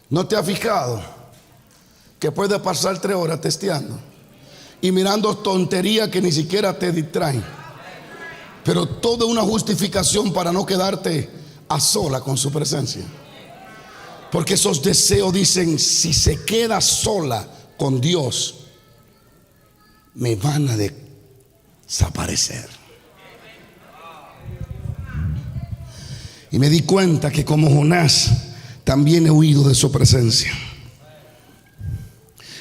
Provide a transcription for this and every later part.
¿No te has fijado que puedes pasar 3 horas testeando y mirando tonterías que ni siquiera te distraen? Pero todo es una justificación para no quedarte a sola con su presencia. Porque esos deseos dicen: si se queda sola con Dios, me van a desaparecer. Y me di cuenta que como Jonás también he huido de su presencia.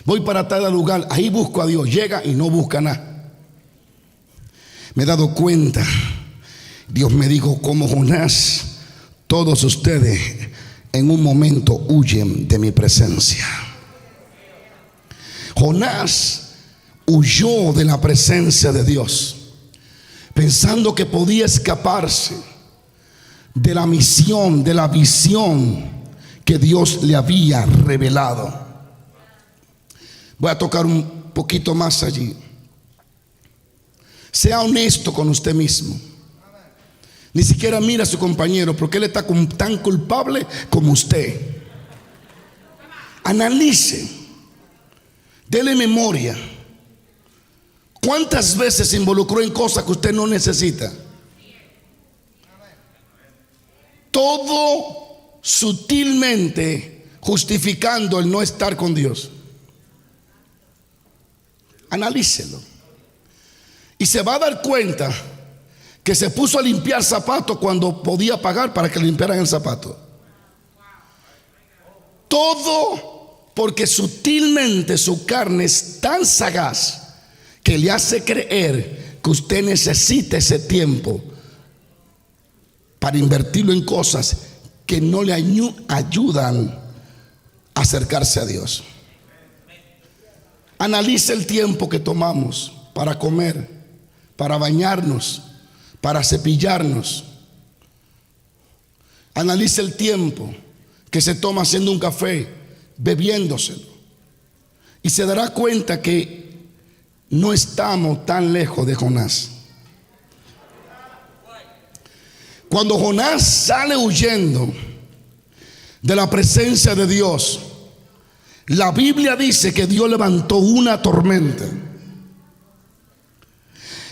Voy para tal lugar, ahí busco a Dios, llega y no busca nada. Me he dado cuenta, Dios me dijo: como Jonás, todos ustedes en un momento huyen de mi presencia. Jonás huyó de la presencia de Dios, pensando que podía escaparse de la misión, de la visión que Dios le había revelado. Voy a tocar un poquito más allí. Sea honesto con usted mismo. Ni siquiera mira a su compañero, porque él está tan culpable como usted. Analice, dele memoria. ¿Cuántas veces se involucró en cosas que usted no necesita? Todo sutilmente justificando el no estar con Dios. Analícelo. Y se va a dar cuenta que se puso a limpiar zapatos cuando podía pagar para que le limpiaran el zapato. Todo porque sutilmente su carne es tan sagaz que le hace creer que usted necesita ese tiempo para invertirlo en cosas que no le ayudan a acercarse a Dios. Analice el tiempo que tomamos para comer, para bañarnos, para cepillarnos. Analice el tiempo que se toma haciendo un café, bebiéndoselo, y se dará cuenta que no estamos tan lejos de Jonás. Cuando Jonás sale huyendo de la presencia de Dios, la Biblia dice que Dios levantó una tormenta.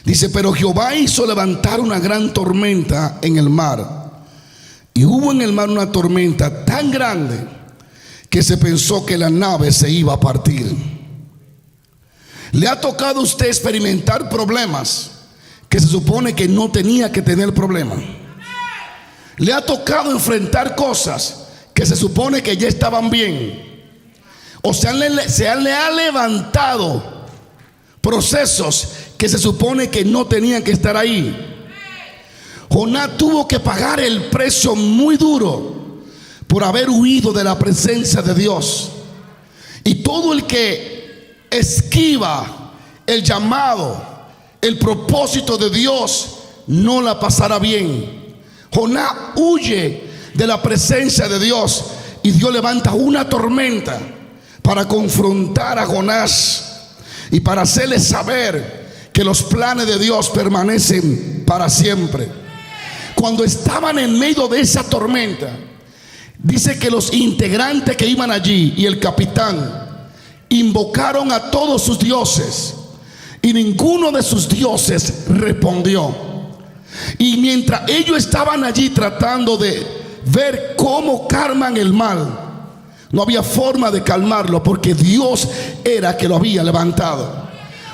Dice: pero Jehová hizo levantar una gran tormenta en el mar. Y hubo en el mar una tormenta tan grande que se pensó que la nave se iba a partir. ¿Le ha tocado a usted experimentar problemas que se supone que no tenía que tener problemas? ¿Le ha tocado enfrentar cosas que se supone que ya estaban bien? O sea, le ha levantado procesos que se supone que no tenían que estar ahí. Jonás tuvo que pagar el precio muy duro por haber huido de la presencia de Dios. Y todo el que esquiva el llamado, el propósito de Dios, no la pasará bien. Jonás huye de la presencia de Dios y Dios levanta una tormenta para confrontar a Jonás y para hacerle saber que los planes de Dios permanecen para siempre. Cuando estaban en medio de esa tormenta, dice que los integrantes que iban allí y el capitán invocaron a todos sus dioses y ninguno de sus dioses respondió. Y mientras ellos estaban allí tratando de ver cómo calman el mal, no había forma de calmarlo, porque Dios era que lo había levantado.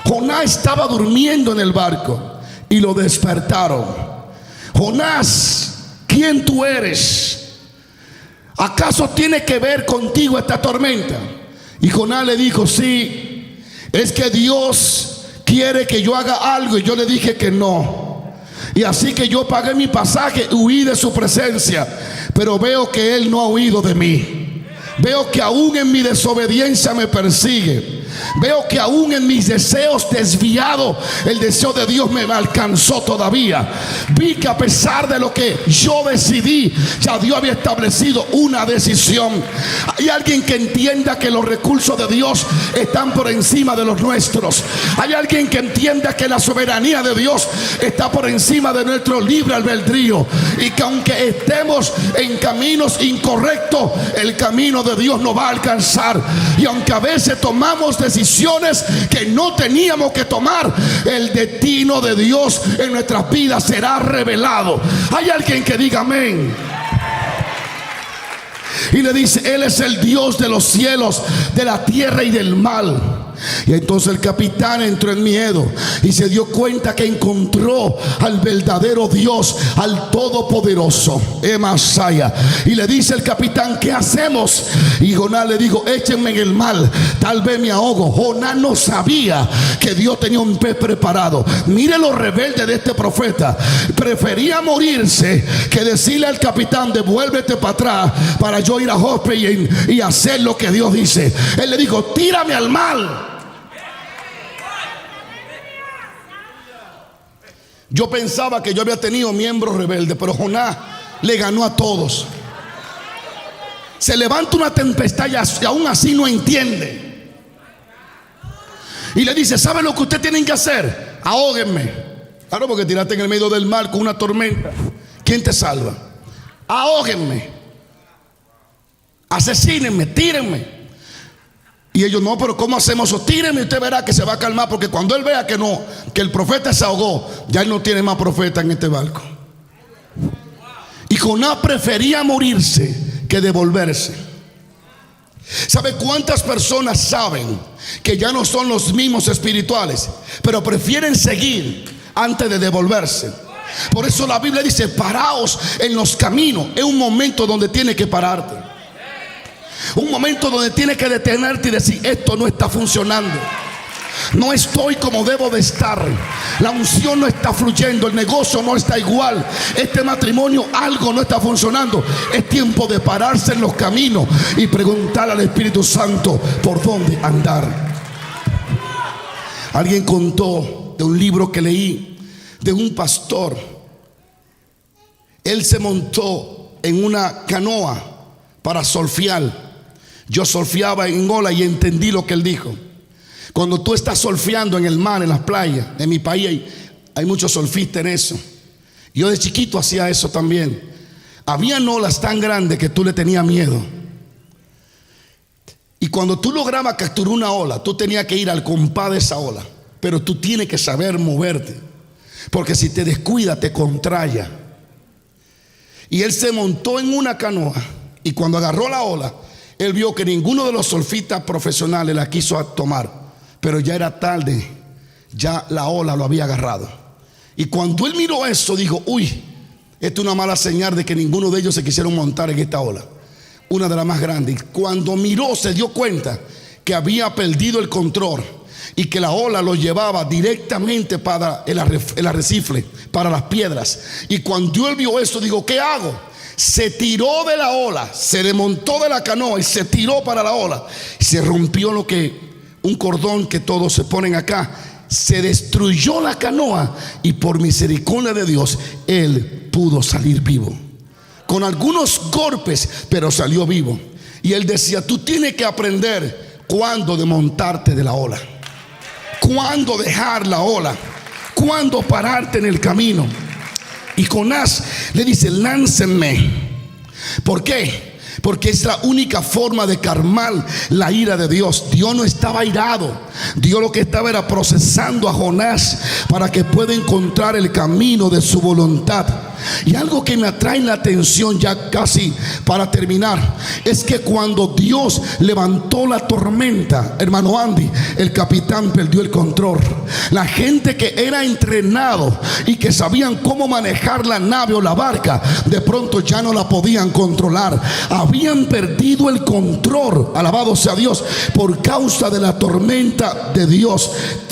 Jonás estaba durmiendo en el barco y lo despertaron. Jonás, ¿quién tú eres? ¿Acaso tiene que ver contigo esta tormenta? Y Jonás le dijo: sí, es que Dios quiere que yo haga algo y yo le dije que no. Y así que yo pagué mi pasaje, huí de su presencia, pero veo que Él no ha huido de mí. Veo que aún en mi desobediencia me persigue. Veo que aún en mis deseos desviados, el deseo de Dios me alcanzó todavía. Vi que a pesar de lo que yo decidí, ya Dios había establecido una decisión. Hay alguien que entienda que los recursos de Dios están por encima de los nuestros. Hay alguien que entienda que la soberanía de Dios está por encima de nuestro libre albedrío, y que aunque estemos en caminos incorrectos, el camino de Dios nos va a alcanzar. Y aunque a veces tomamos decisiones que no teníamos que tomar, el destino de Dios en nuestras vidas será revelado. Hay alguien que diga amén. Y le dice: Él es el Dios de los cielos, de la tierra y del mar. Y entonces el capitán entró en miedo y se dio cuenta que encontró al verdadero Dios, al Todopoderoso, Emasaya. Y le dice el capitán: ¿qué hacemos? Y Jonás le dijo: échenme en el mar, tal vez me ahogo. Jonás no sabía que Dios tenía un pez preparado. Mire lo rebelde de este profeta. Prefería morirse que decirle al capitán: devuélvete para atrás para yo ir a Jope y hacer lo que Dios dice. Él le dijo: tírame al mar. Yo pensaba que yo había tenido miembros rebeldes, pero Jonás le ganó a todos. Se levanta una tempestad y aún así no entiende. Y le dice: ¿sabe lo que ustedes tienen que hacer? Ahóguenme. Claro, porque tiraste en el medio del mar con una tormenta. ¿Quién te salva? Ahóguenme, asesínenme, tírenme. Y ellos: no, pero ¿cómo hacemos eso? Tírenme y usted verá que se va a calmar. Porque cuando él vea que no, que el profeta se ahogó, ya él no tiene más profeta en este barco. Y Jonás prefería morirse que devolverse. ¿Sabe cuántas personas saben que ya no son los mismos espirituales, pero prefieren seguir antes de devolverse? Por eso la Biblia dice: paraos en los caminos. Es un momento donde tienes que pararte. Un momento donde tienes que detenerte y decir: esto no está funcionando. No estoy como debo de estar. La unción no está fluyendo. El negocio no está igual. Este matrimonio, algo no está funcionando. Es tiempo de pararse en los caminos y preguntar al Espíritu Santo por dónde andar. Alguien contó de un libro que leí de un pastor. Él se montó en una canoa para surfear. Yo surfeaba en ola y entendí lo que él dijo. Cuando tú estás surfeando en el mar, en las playas, en mi país hay muchos surfistas en eso. Yo de chiquito hacía eso también. Había olas tan grandes que tú le tenías miedo. Y cuando tú lograbas capturar una ola, tú tenías que ir al compás de esa ola. Pero tú tienes que saber moverte, porque si te descuidas te contraya. Y él se montó en una canoa, y cuando agarró la ola, él vio que ninguno de los surfistas profesionales la quiso tomar. Pero ya era tarde, ya la ola lo había agarrado. Y cuando él miró eso, dijo: uy, esto es una mala señal de que ninguno de ellos se quisieron montar en esta ola, una de las más grandes. Y cuando miró, se dio cuenta que había perdido el control y que la ola lo llevaba directamente para el arrecife, para las piedras. Y cuando él vio eso, dijo: ¿qué hago? Se tiró de la ola, se desmontó de la canoa y se tiró para la ola. Se rompió un cordón que todos se ponen acá. Se destruyó la canoa y por misericordia de Dios él pudo salir vivo, con algunos golpes, pero salió vivo. Y él decía: tú tienes que aprender cuándo desmontarte de la ola, cuándo dejar la ola, cuándo pararte en el camino. Y Jonás le dice: láncenme. ¿Por qué? Porque es la única forma de calmar la ira de Dios. Dios no estaba airado. Dios lo que estaba era procesando a Jonás para que pueda encontrar el camino de su voluntad. Y algo que me atrae la atención, ya casi para terminar, es que cuando Dios levantó la tormenta, hermano Andy, el capitán perdió el control. La gente que era entrenado y que sabían cómo manejar la nave o la barca, de pronto ya no la podían controlar. Habían perdido el control, alabado sea Dios, por causa de la tormenta de Dios.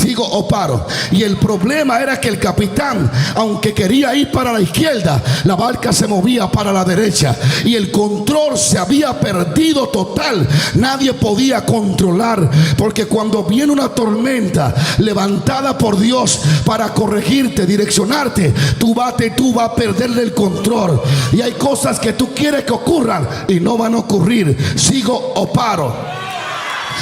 sigo o paro. Y el problema era que el capitán, aunque quería ir para la izquierda, la barca se movía para la derecha y el control se había perdido total. Nadie podía controlar, porque cuando viene una tormenta levantada por Dios para corregirte, direccionarte, tú vas a perderle el control. Y hay cosas que tú quieres que ocurran y no van a ocurrir. Sigo o paro.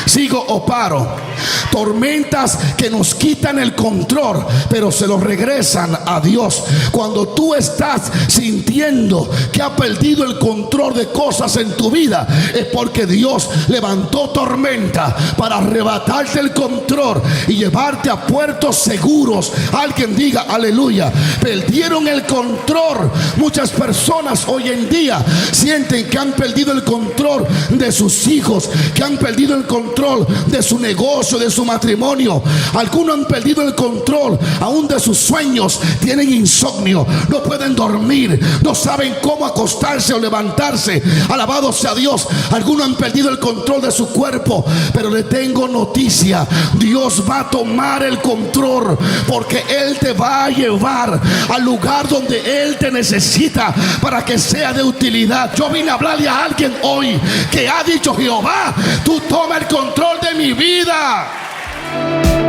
Sigo o paro. Tormentas que nos quitan el control, pero se lo regresan a Dios. Cuando tú estás sintiendo que has perdido el control de cosas en tu vida, es porque Dios levantó tormenta para arrebatarte el control y llevarte a puertos seguros. Alguien diga aleluya. Perdieron el control. Muchas personas hoy en día sienten que han perdido el control de sus hijos, que han perdido el control de su negocio, de su matrimonio. Algunos han perdido el control aún de sus sueños. Tienen insomnio, no pueden dormir, no saben cómo acostarse o levantarse. Alabado sea Dios. Algunos han perdido el control de su cuerpo, pero le tengo noticia: Dios va a tomar el control, porque Él te va a llevar al lugar donde Él te necesita para que sea de utilidad. Yo vine a hablarle a alguien hoy que ha dicho: Jehová, tú toma el control de mi vida.